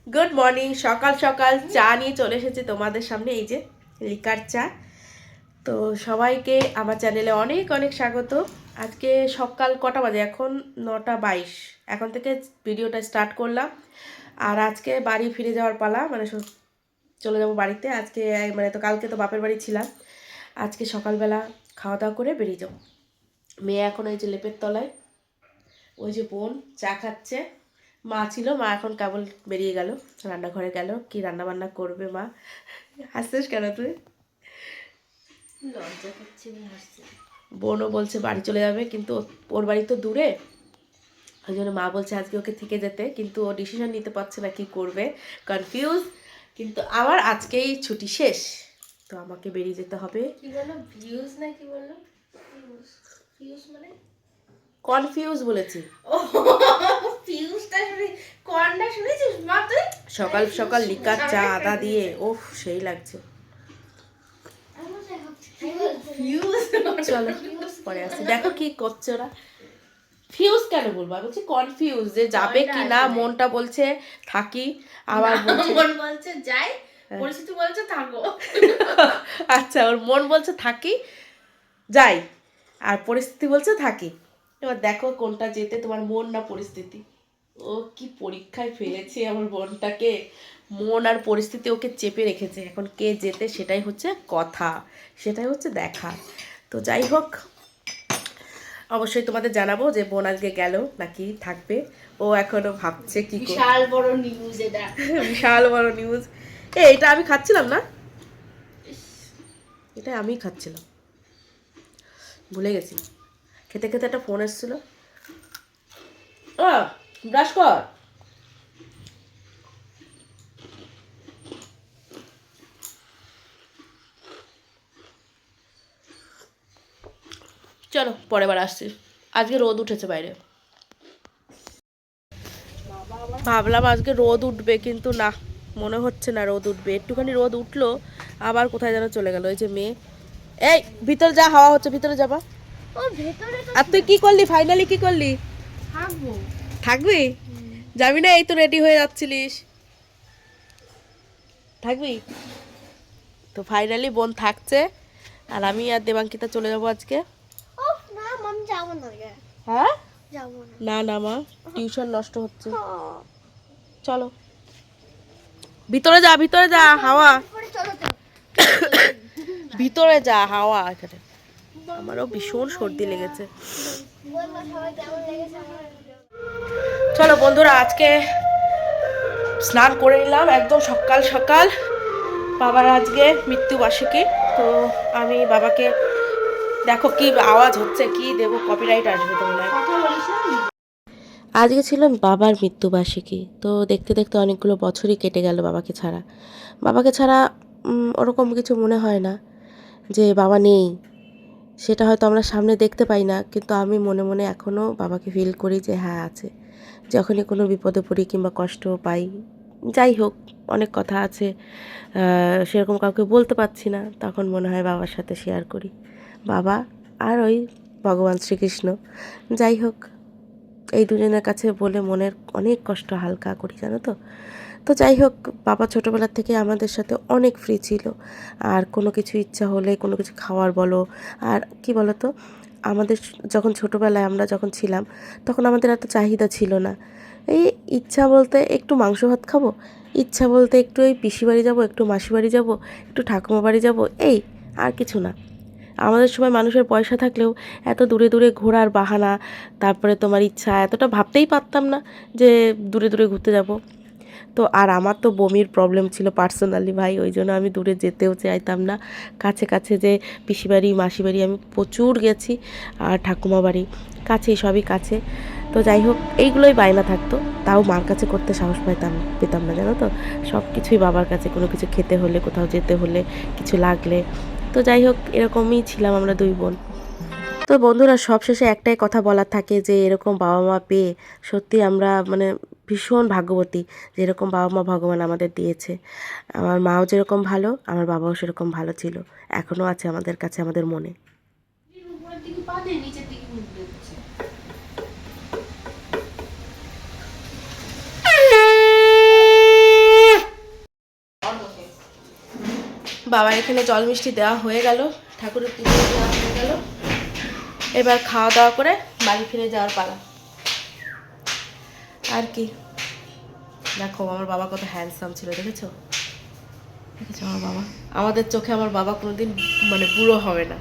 Good morning. সকাল সকাল চা নিয়ে চলে এসেছি তোমাদের সামনে, এই যে লিকার চা। তো সবাইকে আমার চ্যানেলে অনেক অনেক স্বাগত। আজকে সকাল কটা বাজে? এখন 9:22। এখন থেকে ভিডিওটা স্টার্ট করলাম। আর আজকে বাড়ি ফিরে যাওয়ার পালা, মানে চলে যাব বাড়িতে আজকে। মানে তো কালকে তো বাপের বাড়ি ছিলাম, আজকে সকালবেলা খাওয়া দাওয়া করে বেরিয়ে যাবো। মেয়ে এখন ওই যে লেপের তলায়, ওই যে বোন চা খাচ্ছে। মা ছিল, মা এখন কেবল বেরিয়ে গেল, রান্নাঘরে গেল। কি রান্না বান্না করবে মা? হাসছিস কেন তুই? লজ্জা করছে, হাসছে। বোনও বলছে বাড়ি চলে যাবে, কিন্তু ওর বাড়ি তো দূরে, ওই জন্য মা বলছে আজকে ওকে থেকে যেতে, কিন্তু ও ডিসিশন নিতে পারছে না কি করবে, কনফিউজ। কিন্তু আমার আজকেই ছুটি শেষ, তো আমাকে বেরিয়ে যেতে হবে। কি বললো? ভিউজ না কি বললো? ভিউজ মানে কনফিউজ বলেছি। ও ভিউজটা শুনি, কর্নটা শুনেছিস মা তুই? সকাল সকাল লিকার চা আদা দিয়ে, ওফ সেই লাগছে। চলো পরে আসছি, দেখো কি করছে ওরা। ফিউজ কেন বলবো, আমি বলছি কনফিউজ, যে যাবে কি না। মনটা বলছে থাকি, আবার মন বলছে যাই, পরিস্থিতি বলছে থাকো। আচ্ছা, ওর মন বলছে থাকি, যাই, আর পরিস্থিতি বলছে থাকি। এবার দেখো কোনটা যেতে, তোমার মন না পরিস্থিতি। ও কি পরীক্ষায় ফেলেছে আমার বোনটাকে, মন আর পরিস্থিতি ওকে চেপে রেখেছে। এখন কে যেতে সেটাই হচ্ছে কথা, সেটাই হচ্ছে দেখা। তো যাই হোক, অবশ্যই তোমাদের জানাবো যে বোন আজকে গেল নাকি থাকবে। ও এখনো ভাবছে কি করবে। বিশাল বড় নিউজ এটা, বিশাল বড় নিউজ। এটা আমি খাচ্ছিলাম না, এটা আমি খাচ্ছিলাম, ভুলে গেছি। খেতে খেতে একটা ফোন এসেছিল। ব্রাশ কর। চলো পরের বার আসছি। আজকে রোদ উঠেছে বাইরে, ভাবলাম আজকে রোদ উঠবে, কিন্তু না, মনে হচ্ছে না রোদ উঠবে। একটুখানি রোদ উঠলো, আবার কোথায় যেন চলে গেল। ওই যে মেয়ে, এই ভিতরে যা, হাওয়া হচ্ছে, ভিতরে যাবা। ও ভেতরে তো। আর তুই কি করলি ফাইনালি, কি করলি? থাকবো। থাকবি? যাবি না? এই তো রেডি হয়ে যাচ্ছিলিস, থাকবি? তো ফাইনালি বোন থাকছে, আর আমি আর দেবাঙ্কিতা চলে যাবো আজকে। ও না মাম, যাবো না। হ্যাঁ, যাবো না। না না মা, টিউশন নষ্ট হচ্ছে। চলো ভিতরে যা, ভিতরে যা, হাওয়া। ভিতরে যা, হাওয়া এখানে। আমারও ভীষণ সর্দি লেগেছে। চলো বন্ধুরা, আজকে স্নান করে নিলাম একদম সকাল সকাল। বাবার আজকে মৃত্যুবার্ষিকী, তো আমি বাবাকে, দেখো কি আওয়াজ হচ্ছে, কি দেবো, কপিরাইট আসবে তোমরা। আজকে ছিল বাবার মৃত্যুবার্ষিকী, তো দেখতে দেখতে অনেকগুলো বছরই কেটে গেল বাবাকে ছাড়া। বাবাকে ছাড়া ওরকম কিছু মনে হয় না যে বাবা নেই, সেটা হয়তো আমরা সামনে দেখতে পাই না, কিন্তু আমি মনে মনে এখনও বাবাকে ফিল করি যে হ্যাঁ আছে। যখনই কোনো বিপদে পড়ি কিংবা কষ্ট পাই, যাই হোক, অনেক কথা আছে, সেরকম কাউকে বলতে পারছি না, তখন মনে হয় বাবার সাথে শেয়ার করি। বাবা আর ওই ভগবান শ্রীকৃষ্ণ, যাই হোক, এই দুজনের কাছে বলে মনের অনেক কষ্ট হালকা করি, জানো তো। তো যাই হোক, বাবা ছোটোবেলার থেকে আমাদের সাথে অনেক ফ্রি ছিল। আর কোনো কিছু ইচ্ছা হলে, কোনো কিছু খাওয়ার বলো, আর কি বলো তো, আমাদের যখন ছোটোবেলায় আমরা যখন ছিলাম, তখন আমাদের এত চাহিদা ছিল না। এই ইচ্ছা বলতে একটু মাংস ভাত খাবো, ইচ্ছা বলতে একটু এই পিসি বাড়ি যাবো, একটু মাসি বাড়ি যাবো, একটু ঠাকুমা বাড়ি যাবো, এই আর কিছু না। আমাদের সময় মানুষের পয়সা থাকলেও এত দূরে দূরে ঘোরার বাহানা, তারপরে তোমার ইচ্ছা, এতটা ভাবতেই পারতাম না যে দূরে দূরে ঘুরতে যাব। তো আর আমার তো বমির প্রবলেম ছিল পার্সোনালি ভাই, ওই জন্য আমি দূরে যেতেও চাইতাম না। কাছে কাছে যে পিসি বাড়ি মাসি বাড়ি আমি প্রচুর গেছি, আর ঠাকুমা বাড়ি কাছেই, সবই কাছে। তো যাই হোক, এইগুলোই বায়না থাকতো, তাও মার কাছে করতে সাহস পেতাম না, জানো তো। সব কিছুই বাবার কাছে, কোনো কিছু খেতে হলে, কোথাও যেতে হলে, কিছু লাগলে। তো যাই হোক, এরকমই ছিলাম আমরা দুই বোন। তো বন্ধুরা, সবশেষে একটাই কথা বলার থাকে যে এরকম বাবা মা পেয়ে সত্যি আমরা মানে ভীষণ ভাগ্যবতী, যে এরকম বাবা মা ভগবান আমাদের দিয়েছে। আমার মাও যেরকম ভালো, আমার বাবাও সেরকম ভালো ছিল, এখনও আছে আমাদের কাছে, আমাদের মনে। উপরের দিকে পা দে, নিচের দিকে মুখ দিচ্ছে। বাবা এখানে জল মিষ্টি দেওয়া হয়ে গেল, ঠাকুরের পুজো দেওয়া হয়ে গেল, এবার খাওয়া দাওয়া করে বাড়ি ফিরে যাওয়ার পালা। আর কি, দেখো আমার বাবা কত হ্যান্ডসাম ছিল, দেখেছো? দেখেছো আমার বাবা? আমাদের চোখে আমার বাবা কোনোদিন মানে বুড়ো হবে না,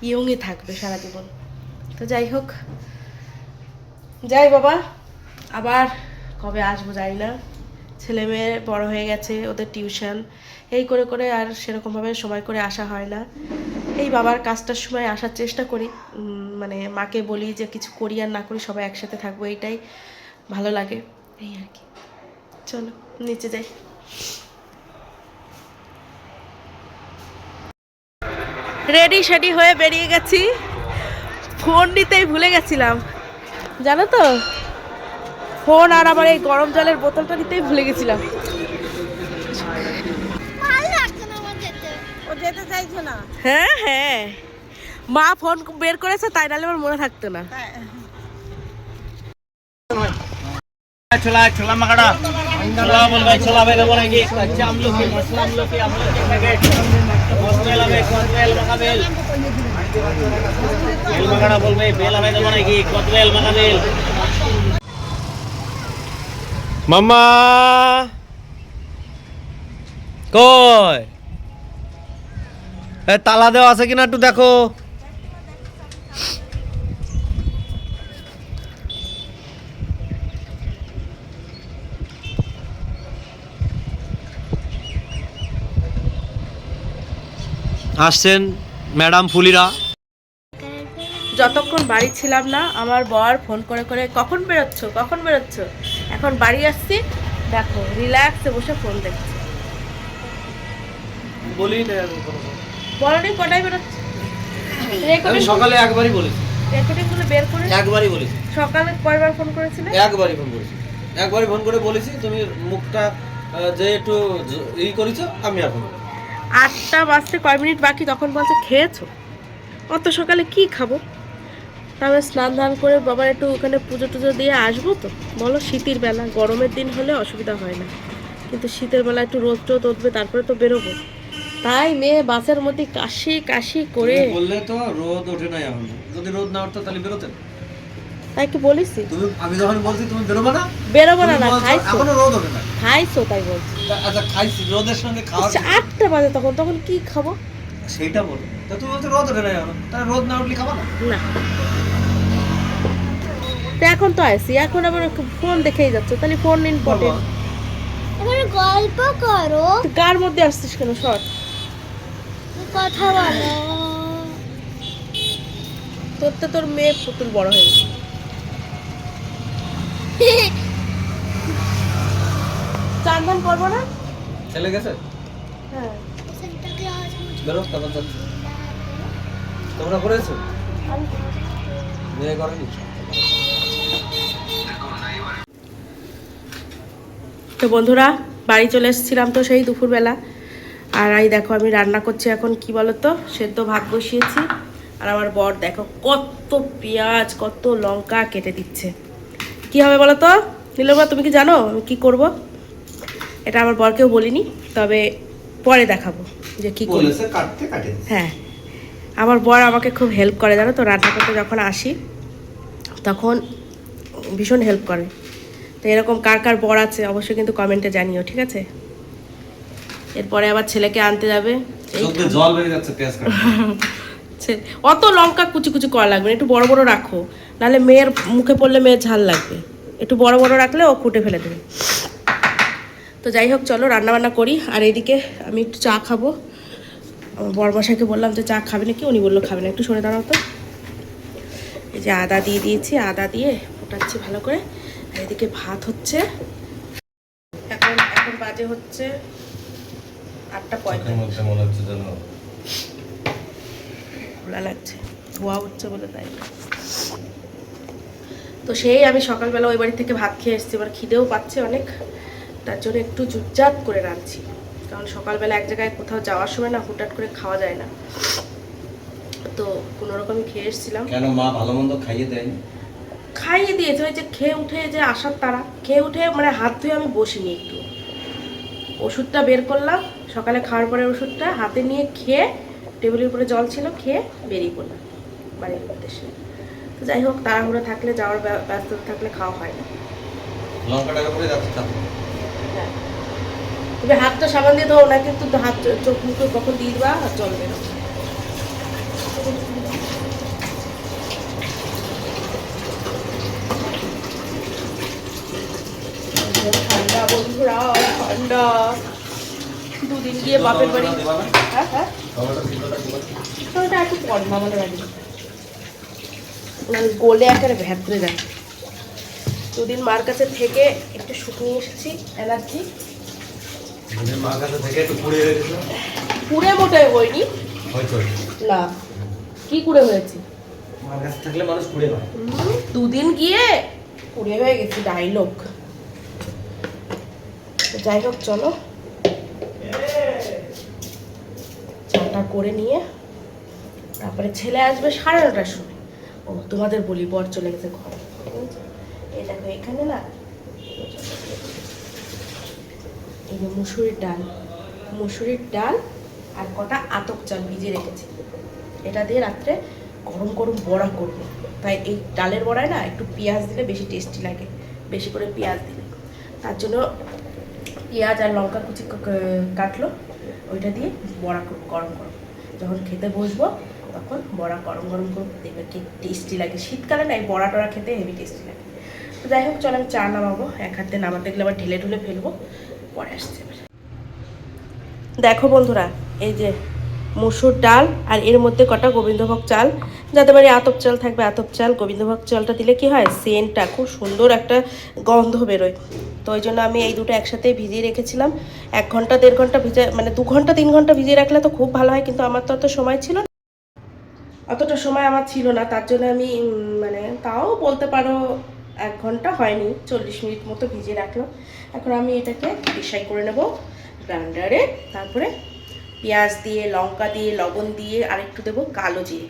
ইয়ংই থাকবে সারা জীবন। তো যাই হোক, যাই বাবা, আবার কবে আসবো জানি না। ছেলে মেয়ে বড় হয়ে গেছে, ওদের টিউশন, এই করে করে আর সেরকমভাবে সময় করে আসা হয় না। এই বাবার কাজটার সময় আসার চেষ্টা করি, মানে মাকে বলি যে কিছু করি আর না করি সবাই একসাথে থাকবো, এইটাই ভালো লাগে, এই আর কি। চলো নিচে যাই। রেডি শেডি হয়ে বেরিয়ে গেছি, ফোন নিতেই ভুলে গেছিলাম জানো তো, ফোন আর আমার এই গরম জলের বোতলটা নিতেই ভুলে গেছিলাম। ও যেতে চাইছো না? হ্যাঁ হ্যাঁ, মা ফোন বের করেছে তাই, নাহলে আমার মনে থাকতো না। छोला छोला मकड़ा छोला बोल भाई छोला भाई बोले कि अच्छा हम लोग के मसला हम लोग के पैकेट मसला भाई कोतवेल मकाबेल बेल मकड़ा बोल भाई बेल भाई बोले कि कोतवेल मकाबेल মাম্মা কই এ তালা দেওয়া আছে কিনা একটু দেখো। আসছেন ম্যাডাম ফুলিরা। যতক্ষণ বাড়ি ছিলাম না আমার বর ফোন করে করে কখন বেরোচ্ছ কখন বেরোচ্ছ, এখন বাড়ি আসছি দেখো রিল্যাক্সে বসে ফোন দেখছি। বলি না বলনি কটায় বেরোচ্ছ? আমি সকালে একবারই বলেছি, রেকর্ডিং গুলো বের করে একবারই বলেছি। সকালে কয়বার ফোন করেছিলে? একবারই ফোন করেছি, একবারই ফোন করে বলেছি তুমি মুখটা যে একটু ই করেছো আমি আর ফোন 8টা বাজতে কয় মিনিট বাকি, তখন বলছে খেয়েছো? অত সকালে কি খাবো? তারপরে স্নান ধান করে বাবার একটু ওখানে পুজো টুজো দিয়ে আসবো। তো বলো শীতের বেলা, গরমের দিন হলে অসুবিধা হয় না, কিন্তু শীতের বেলা একটু রোদ টোদ উঠবে তারপরে তো বেরোবো। তাই মেয়ে বাসের মধ্যে কাশি কাশি করে, বললে তো রোদ ওঠে না এখন, যদি রোদ না উঠতো তাহলে বেরোতেন। তাই কি বলিস? তুমি আমি যখন বলছি তুমি বেরোবে না, বেরোবো না, না তুমি বলছো, খাইছো এখনো রোদ ওঠে না। খাইছো তাই বলছি। আচ্ছা খাইছি, রোদের সঙ্গে খাওয়ার 8টা বাজে, তখন তখন কি খাবো? সেইটা বলো। তা তুমি বলছো রোদ ওঠে না এখন, তাহলে রোদ না উঠলে খাবা না? না তো এখন তো আসি, এখন আবার ফোন দেখেই যাচ্ছ, তাহলে ফোন ইম্পর্টেন্ট। এবার গল্প করো, কার মধ্যে আসছিস কেন? শর্ট কথা বলো। তোর তো তোর মেয়ে পুতুল বড় হয়ে গেছে। চান্দান করবো না? ছেলে গেছে, হ্যাঁ বেরো তারপর যাচ্ছি। তোমরা করেছো? আমি- বিয়ে করেনি? তো বন্ধুরা বাড়ি চলে এসেছিলাম তো সেই দুপুরবেলা, আর এই দেখো আমি রান্না করছি এখন, কি বলতো, সেদ্ধ ভাত বসিয়েছি, আর আমার বর দেখো কত পেঁয়াজ কত লঙ্কা কেটে দিচ্ছে। কি হবে বলো তো নীলমা, তুমি কি জানো আমি কি করব? এটা আমার বরকেও বলিনি, তবে পরে দেখাবো যে কি করব। বলেছে কাটতে কাটে দিছে। হ্যাঁ, আমার বর আমাকে খুব হেল্প করে জানো তো, রান্না করতে যখন আসি তখন ভীষণ হেল্প করে। তো এরকম কার কার বর আছে অবশ্যই কিন্তু কমেন্টে জানিও, ঠিক আছে? এরপরে আবার ছেলেকে আনতে যাবে। চোখ দিয়ে জল বেরিয়ে যাচ্ছে পেঁয়াজ কাটতে। অত লঙ্কা কুচি কুচি করা লাগবে না, একটু বড় বড় রাখো, নাহলে মেয়ের মুখে পড়লে মেয়ের ঝাল লাগবে। একটু বড় বড় রাখলে ও কুটে ফেলে দেবে। তো যাই হোক চলো রান্না বান্না করি, আর এইদিকে আমি একটু চা খাবো। আমার বড়মশাইকে বললাম যে চা খাবে নাকি, উনি বললো খাবে না। একটু সরে দাঁড়াও তো। এই যে আদা দিয়ে দিয়েছি, আদা দিয়ে ফোটাচ্ছি ভালো করে। আর এদিকে ভাত হচ্ছে, এখন এখন বাজে হচ্ছে 8:35। মধ্যে মনে হচ্ছে যেন খোলা লাগছে, ধোয়া হচ্ছে বলে তাই। তো সেই আমি সকালবেলা ওই বাড়ি থেকে ভাত খেয়ে এসেছি, এবার খিদেও পাচ্ছে অনেক, তার জন্য একটু জুটজাট করে রাঁধছি। কারণ সকালবেলা এক জায়গায় কোথাও যাওয়ার সময় না হুটহাট করে খাওয়া যায় না, তো কোনো রকমই খেয়ে এসেছিলাম। কেন মা ভালো মন্দ খাইয়ে দেয়নি? খাইয়ে দিয়েছে, ওই যে খেয়ে উঠে যে আসার তারা, খেয়ে উঠে মানে হাত ধুয়ে আমি বসিনি, একটু ওষুধটা বের করলাম, সকালে খাওয়ার পরে ওষুধটা হাতে নিয়ে খেয়ে, টেবিলের উপরে জল ছিল, খেয়ে বেরিয়ে পড়লাম বাড়ির উদ্দেশ্যে। তো যাই হোক, তাড়াহুড়ো থাকলে, যাওয়ার ব্যস্ততা থাকলে খাওয়া হয় না। হ্যাঁ, তুমি হাতটা সাবান দিয়ে ধোও না, কিন্তু হাত চোখ মুখে কখন দিয়ে দেবা আর জল বেরো। ঠান্ডা বন্ধুরা, ঠান্ডা। দুদিন গিয়ে বাপের বাড়ি। হ্যাঁ হ্যাঁ, ওটা একটু পর মামাদের বাড়ি, মানে গোলে একেবারে ভেতরে যায়। দুদিন মার কাছে থেকে একটু শুকিয়ে এসেছি, অ্যালার্জি। পুড়ে মোটে হয়নি না, কি কুড়ে হয়েছে? দুদিন গিয়ে কুড়ে হয়ে গেছে, ডাইলগ। যাই হোক, চলো চাটা করে নিয়ে তারপরে ছেলে আসবে 9:30টার সময়। ও তোমাদের বলি, বর চলে গেছে ঘরে। এই দেখো এখানে না, এই যে মুসুরির ডাল আর কটা আতপ চাল ভিজিয়ে রেখেছি। এটা দিয়ে রাত্রে গরম গরম বড়া করবো। তাই এই ডালের বড়ায় না একটু পেঁয়াজ দিলে বেশি টেস্টি লাগে, বেশি করে পেঁয়াজ দিলে। তার জন্য পেঁয়াজ আর লঙ্কা কুচি কাটলো, ওইটা দিয়ে বড়া করবো গরম গরম। যখন খেতে বসবো তখন বড়া গরম গরম করবো, দেখবে কি টেস্টি লাগে। শীতকালে না এই বড়া টড়া খেতে হেভি টেস্টি লাগে। তো যাই হোক, চলো আমি চা নামাবো। এক হাতে নামাতে গেলে আবার ঢেলে ঢুলে ফেলবো, পরে আসছে। দেখো বন্ধুরা, এই যে মসুর ডাল আর এর মধ্যে কটা গোবিন্দভোগ চাল। যাদের বাড়ি আতপ চাল থাকবে আতপ চাল, গোবিন্দভোগ চালটা দিলে কি হয়, সেন্টটা খুব সুন্দর একটা গন্ধ বেরোয়। তো ওই জন্য আমি এই দুটো একসাথে ভিজিয়ে রেখেছিলাম। 1 ঘন্টা 1.5 ঘন্টা ভিজে, মানে 2 ঘন্টা 3 ঘন্টা ভিজিয়ে রাখলে তো খুব ভালো হয়, কিন্তু আমার তো অত সময় ছিল না, অতটা সময় আমার ছিল না। তার জন্য আমি মানে তাও বলতে পারো 1 ঘন্টা হয়নি, 40 মিনিট মতো ভিজিয়ে রাখলাম। এখন আমি এটাকে পেশাই করে নেব গ্রাইন্ডারে। তারপরে পেঁয়াজ দিয়ে, লঙ্কা দিয়ে, লবণ দিয়ে, আর একটু দেবো কালো জিরে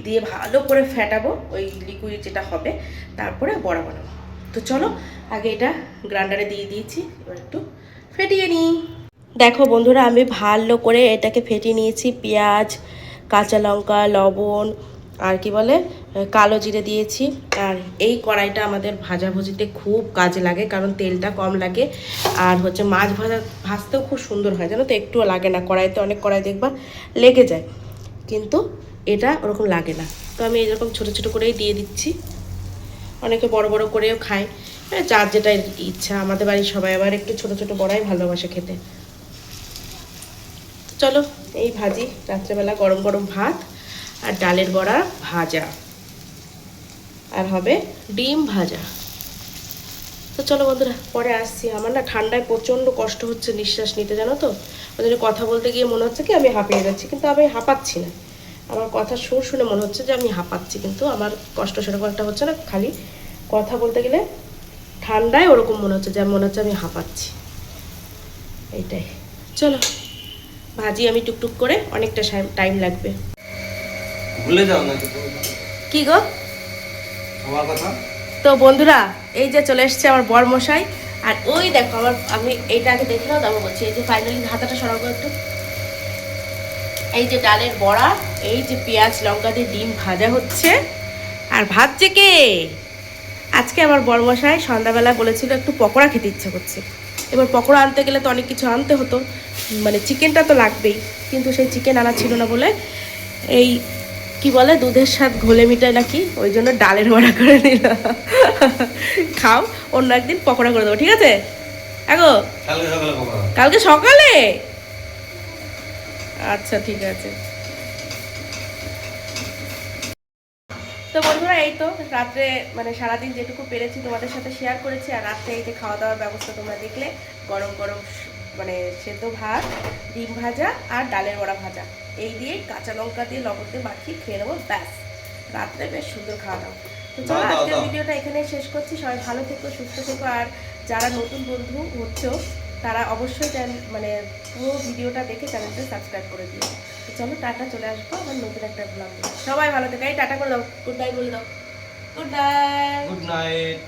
দিয়ে ভালো করে ফেটাবো, ওই লিকুইড যেটা হবে। তারপরে বড়া বানাবো। তো চলো, আগে এটা গ্রাইন্ডারে দিয়ে দিয়েছি, এবার একটু ফেটিয়ে নিই। দেখো বন্ধুরা, আমি ভালো করে এটাকে ফেটিয়ে নিয়েছি। পেঁয়াজ, কাঁচা লঙ্কা, লবণ আর কি বলে কালো জিরে দিয়েছি। আর এই কড়াইটা আমাদের ভাজাভুজিতে খুব কাজে লাগে, কারণ তেলটা কম লাগে। আর হচ্ছে মাছ ভাজতেও খুব সুন্দর হয়, জানো তো, একটুও লাগে না। কড়াইতে অনেক কড়াই দেখবা লেগে যায়, কিন্তু এটা ওরকম লাগে না। তো আমি এরকম ছোটো ছোটো করেই দিয়ে দিচ্ছি। অনেকে বড় বড় করেও খায়, যার যেটা ইচ্ছা। আমাদের বাড়ির সবাই আবার একটু ছোটো ছোটো বড়াই ভালোবাসে খেতে। চলো এই ভাজি, রাত্রেবেলা গরম গরম ভাত আর ডালের বড়া ভাজা, আর হবে ডিম ভাজা। তো চলো বন্ধুরা, পরে আসছি। আমার না ঠান্ডায় প্রচণ্ড কষ্ট হচ্ছে নিঃশ্বাস নিতে, জানো তো। ওই জন্য কথা বলতে গিয়ে মনে হচ্ছে কি আমি হাঁপিয়ে যাচ্ছি, কিন্তু আমি হাঁপাচ্ছি না। আমার কথা সুর শুনে মনে হচ্ছে যে আমি হাঁপাচ্ছি, কিন্তু আমার কষ্ট সেরকম একটা হচ্ছে না। খালি কথা বলতে গেলে ঠান্ডায় ওরকম মনে হচ্ছে, যে মনে হচ্ছে আমি হাঁপাচ্ছি, এইটাই। চলো ভাজি আমি টুকটুক করে, অনেকটা টাইম লাগবে। ভুলে যাও না কি গো আমার কথা। তো বন্ধুরা, এই যে চলে এসছে আমার বর মশাই। আর ওই দেখো আমার, আমি এইটা আগে দেখে নাও, তারপর বলছি। এই যে ফাইনালি হাতাটা সরাবো একটু। এই যে ডালের বড়া, এই যে পেঁয়াজ লঙ্কা দিয়ে ডিম ভাজা হচ্ছে। আর ভাজছে কে? আজকে আমার বর মশাই সন্ধ্যাবেলা বলেছিল একটু পকোড়া খেতে ইচ্ছে করছে। এবার পকোড়া আনতে গেলে তো অনেক কিছু আনতে হতো, মানে চিকেনটা তো লাগবেই, কিন্তু সেই চিকেন আনা ছিল না বলে এই কি বলে দুধের স্বাদ ঘোলে মিটায় নাকি, ওই জন্য ডালের বড়া করে নিল। খাও, অন্য একদিন পকোড়া করে দেবো, ঠিক আছে? আগো কালকে সকালে, আচ্ছা ঠিক আছে। তো বন্ধুরা, এই তো রাত্রে মানে সারাদিন যেটুকু পেরেছি তোমাদের সাথে শেয়ার করেছি। আর রাত্রে এই যে খাওয়া দাওয়ার ব্যবস্থা তোমরা দেখলে, গরম গরম মানে সেদ্ধ ভাত, ডিম ভাজা আর ডালের বড়া ভাজা, এই দিয়ে কাঁচা লঙ্কা দিয়ে লবণ দিয়ে মাখিয়ে খেয়ে নেবো, ব্যাস। রাত্রে বেশ সুন্দর খাওয়া দাওয়া। তো চলো আজকের ভিডিওটা এখানেই শেষ করছি। সবাই ভালো থেকো, সুস্থ থেকো। আর যারা নতুন বন্ধু হচ্ছো তারা অবশ্যই মানে পুরো ভিডিওটা দেখে চ্যানেলটা সাবস্ক্রাইব করে দিও। তো চলো টাটা, চলে আসবো আমার নতুন একটা ব্লগ। সবাই ভালো থেকো। এই টাটা করে দাও, গুড নাইট বলে দাও। Good night. Good night.